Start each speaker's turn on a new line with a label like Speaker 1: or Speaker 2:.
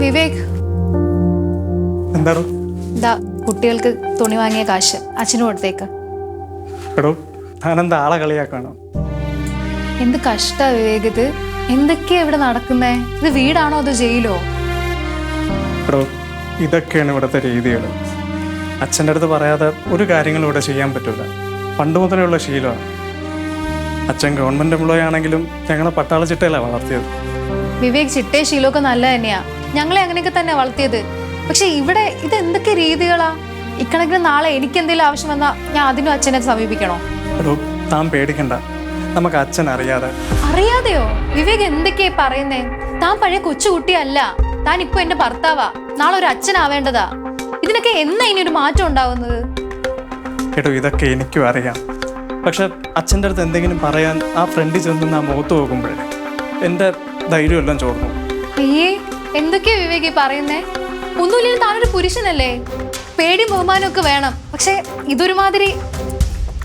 Speaker 1: വിവേക്,
Speaker 2: എന്താണോ
Speaker 1: ദാ കുട്ടികൾക്ക് തുണി വാങ്ങിയ കാശ് അച്ഛന് കൊടുത്തേക്ക്.
Speaker 2: എടോ ഞാനെന്താ ആളെ കളിയാക്കാണോ?
Speaker 1: എന്ത് കഷ്ടാ വിവേക് ഇത്. എന്തൊക്കെയാ ഇവിടെ നടക്കുന്നേ? ഇത് വീടാണോ അതോ ജയിലോ?
Speaker 2: എടോ ഇതൊക്കെയാണ് ഇവിടുത്തെ രീതികൾ. അച്ഛൻ്റെ അടുത്ത് പറയാതെ ഒരു കാര്യങ്ങളും ഇവിടെ ചെയ്യാൻ പറ്റില്ല. പണ്ട് മുതലുള്ള ശീലമാണ്. അച്ഛൻ ഗവൺമെൻറ് എംപ്ലോയി ആണെങ്കിലും ഞങ്ങളെ പട്ടാള ചിട്ടയിലാണ് വളർത്തിയത്.
Speaker 1: വിവേക്, ചിട്ടേ ശീലമൊക്കെ നല്ല തന്നെയാ. ഞങ്ങളെ അങ്ങനെയൊക്കെ തന്നെ വളർത്തിയത്. പക്ഷെ ഇവിടെ ഇത് എന്തൊക്കെ രീതികളാ? ഇക്കണക്കിന് നാളെ എനിക്ക് എന്തെങ്കിലും ആവശ്യം വന്നാൽ ഞാൻ അതിനും അച്ഛനെ സമീപിക്കണോ?
Speaker 2: എടോ താൻ പേടിക്കണ്ട, നമുക്ക് അച്ഛൻ അറിയാതെ.
Speaker 1: അറിയാതെയോ? വിവേക് എന്തൊക്കെയാ പറയുന്നേ? താൻ പഴയ കൊച്ചുകുട്ടിയല്ല, താൻ ഇപ്പൊ എന്റെ ഭർത്താവാ. നാളെ ഒരു അച്ഛനാവേണ്ടതാ. ഇതിനൊക്കെ എന്നാ ഇനി ഒരു മാറ്റം ഉണ്ടാവുന്നത്?
Speaker 2: എടോ ഇതൊക്കെ എനിക്കും അറിയാം. പക്ഷെ അച്ഛൻ്റെ അടുത്ത് എന്തെങ്കിലും പറയാൻ ആ ഫ്രണ്ടിൽ ചെന്ന് ആ മുഖത്ത് നോക്കുമ്പോഴേ എൻ്റെ ധൈര്യമെല്ലാം ചോർന്നു.
Speaker 1: അയ്യേ, എന്തൊക്കെയാ വിവേക് പറയുന്നേ? ഒന്നുമില്ലെങ്കിൽ താനൊരു പുരുഷനല്ലേ? പേടി ബഹുമാനമൊക്കെ വേണം. പക്ഷെ ഇതൊരുമാതിരി